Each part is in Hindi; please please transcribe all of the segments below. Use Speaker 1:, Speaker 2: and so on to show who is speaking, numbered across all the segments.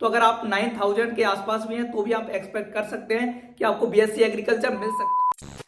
Speaker 1: तो अगर आप 9000 के आसपास भी हैं तो भी आप एक्सपेक्ट कर सकते हैं कि आपको बीएससी एग्रीकल्चर मिल सकता है।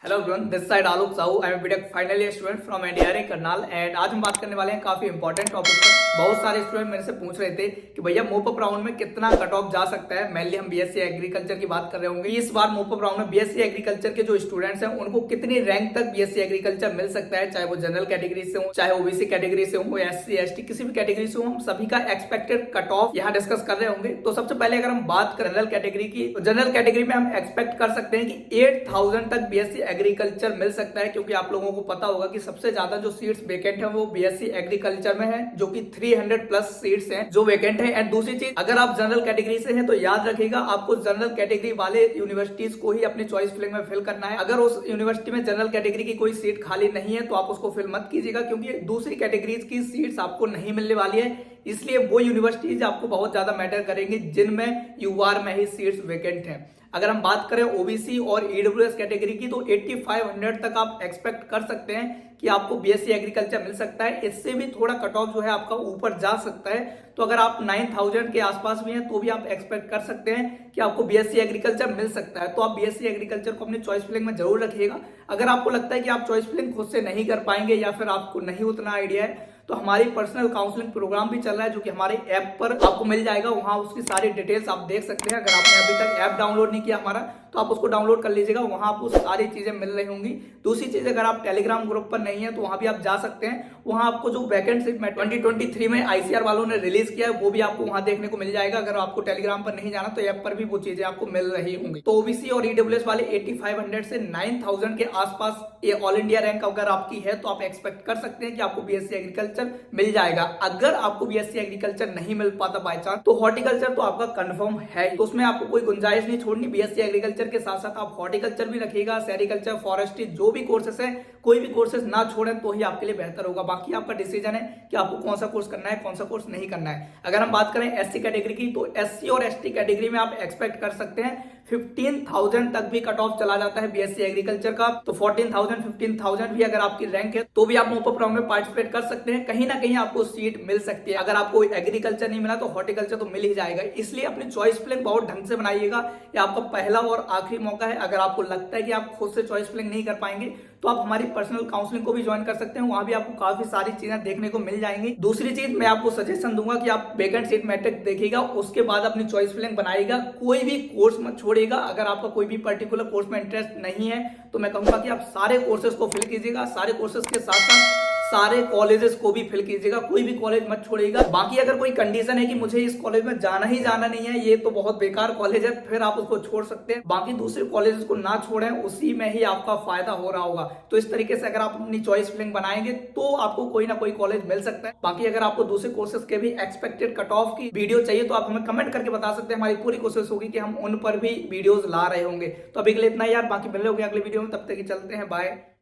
Speaker 1: Hello everyone, this side Alok Sahu. I am BTech final year student from NDRA Karnal and आज हम बात करने वाले हैं काफी इंपॉर्टेंट टॉपिक पर। बहुत सारे स्टूडेंट मेरे से पूछ रहे थे कि भैया मोपअप राउंड में कितना कट ऑफ जा सकता है। मेनली हम बीएससी एग्रीकल्चर की बात कर रहे होंगे। इस बार मोपअप राउंड में बीएससी एग्रीकल्चर के जो स्टूडेंट्स हैं उनको कितनी रैंक तक बीएससी एग्रीकल्चर मिल सकता है, चाहे वो जनरल कैटेगरी से हो, चाहे ओबीसी कैटेगरी से हो, एससी एसटी किसी भी कैटेगरी से हो, हम सभी का एक्सपेक्टेड कट ऑफ यहाँ डिस्कस कर रहे होंगे। तो सबसे पहले अगर हम बात करें जनरल कैटेगरी की, तो जनरल कैटेगरी में हम एक्सपेक्ट कर सकते हैं कि 8000 तक बीएससी एग्रीकल्चर मिल सकता है, क्योंकि आप लोगों को पता होगा कि सबसे ज्यादा जो सीट्स वेकेंट है वो बीएससी एग्रीकल्चर में है, जो कि 300 प्लस सीट्स हैं जो वेकेंट है। एंड दूसरी चीज, अगर आप जनरल कैटेगरी से हैं तो याद रखिएगा आपको जनरल कैटेगरी वाले यूनिवर्सिटीज को ही अपनी चॉइस फिलिंग में फिल करना है। अगर उस यूनिवर्सिटी में जनरल कैटेगरी की कोई सीट खाली नहीं है तो आप उसको फिल मत कीजिएगा, क्योंकि दूसरी कैटेगरीज की सीट्स आपको नहीं मिलने वाली है। इसलिए वो यूनिवर्सिटीज आपको बहुत ज्यादा मैटर करेंगी जिनमें यूआर में ही सीट्स वेकेंट हैं। अगर हम बात करें ओबीसी और ईडब्ल्यूएस कैटेगरी की, तो 8500 तक आप एक्सपेक्ट कर सकते हैं कि आपको बीएससी एग्रीकल्चर मिल सकता है। इससे भी थोड़ा कट ऑफ जो है आपका ऊपर जा सकता है। तो अगर आप 9000 के आसपास भी हैं तो भी आप एक्सपेक्ट कर सकते हैं कि आपको बीएससी एग्रीकल्चर मिल सकता है। तो आप बीएससी एग्रीकल्चर को अपनी चॉइस फिलिंग में जरूर रखिएगा। अगर आपको लगता है कि आप चॉइस फिलिंग खुद से नहीं कर पाएंगे या फिर आपको नहीं उतना आइडिया है, तो हमारी पर्सनल काउंसलिंग प्रोग्राम भी चल रहा है, जो कि हमारे ऐप पर आपको मिल जाएगा। वहां उसकी सारी डिटेल्स आप देख सकते हैं। अगर आपने अभी तक ऐप डाउनलोड नहीं किया हमारा, तो आप उसको डाउनलोड कर लीजिएगा। वहां आपको सारी चीजें मिल रही होंगी। दूसरी चीज, अगर आप टेलीग्राम ग्रुप पर नहीं है तो वहां भी आप जा सकते हैं। वहां आपको जो वैकेंट सीट में 2023 में आईसीआर वालों ने रिलीज किया है वो भी आपको वहां देखने को मिल जाएगा। अगर आपको टेलीग्राम पर नहीं जाना तो ऐप पर भी वो चीजें आपको मिल रही होंगी। तो ओबीसी और ईडब्ल्यूएस वाले 8500 से 9000 के आसपास ये ऑल इंडिया रैंक अगर आपकी है तो आप एक्सपेक्ट कर सकते हैं कि आपको बीएससी एग्रीकल्चर मिल जाएगा। अगर आपको बीएससी एग्रीकल्चर नहीं मिल पाता बाय चांस, तो हॉर्टिकल्चर तो आपका कंफर्म है, तो उसमें आपको कोई गुंजाइश नहीं छोड़नी। बीएससी एग्रीकल्चर के साथ साथ आप हॉर्टिकल्चर भी रखिएगा, सेरिकल्चर, फॉरेस्ट्री, जो भी कोर्सेस है कोई भी कोर्सेस ना छोड़ें तो ही आपके लिए बेहतर होगा। बाकी आपका डिसीजन है कि आपको कौन सा कोर्स करना है, कौन सा कोर्स नहीं करना है। अगर हम बात करें एससी कैटेगरी की, तो एससी और एसटी कैटेगरी में आप एक्सपेक्ट कर सकते हैं 15,000 तक भी कट ऑफ चला जाता है बीएससी एग्रीकल्चर का। तो 14,000 15,000 भी अगर आपकी रैंक है तो भी आप मोपअप राउंड में पार्टिसिपेट कर सकते हैं। कहीं ना कहीं आपको सीट मिल सकती है। अगर आपको एग्रीकल्चर नहीं मिला तो हॉर्टिकल्चर तो मिल ही जाएगा। इसलिए अपनी चॉइस फिलिंग बहुत ढंग से बनाइएगा। ये आपका पहला और आखिरी मौका है। अगर आपको लगता है कि आप खुद से चॉइस फिलिंग नहीं कर पाएंगे तो आप हमारी पर्सनल काउंसलिंग को भी ज्वाइन कर सकते हैं। वहां भी आपको काफी सारी चीजें देखने को मिल जाएंगी। दूसरी चीज, मैं आपको सजेशन दूंगा कि आप वेकेंट सीट मैट्रिक देखिएगा, उसके बाद अपनी चॉइस फिलिंग बनाइएगा। कोई भी कोर्स मत छोड़िएगा। अगर आपका कोई भी पर्टिकुलर कोर्स में इंटरेस्ट नहीं है तो मैं कहूंगा कि आप सारे कोर्सेज को फिल कीजिएगा। सारे कोर्सेज के साथ साथ सारे कॉलेजेस को भी फिल कीजिएगा। कोई भी कॉलेज मत छोड़िएगा। बाकी अगर कोई कंडीशन है कि मुझे इस कॉलेज में जाना ही जाना नहीं है, ये तो बहुत बेकार कॉलेज है, फिर आप उसको छोड़ सकते हैं। बाकी दूसरे कॉलेजेस को ना छोड़ें, उसी में ही आपका फायदा हो रहा होगा। तो इस तरीके से अगर आप अपनी चॉइस फिलिंग बनाएंगे तो आपको कोई ना कोई कॉलेज मिल सकता है। बाकी अगर आपको दूसरे कोर्सेज के भी एक्सपेक्टेड कट ऑफ की वीडियो चाहिए तो आप हमें कमेंट करके बता सकते हैं। हमारी पूरी कोशिश होगी कि हम उन पर भी वीडियोज ला रहे होंगे। तो अभी के लिए इतना यार, बाकी मिल रहे होंगे अगले वीडियो में। तब तक चलते हैं, बाय।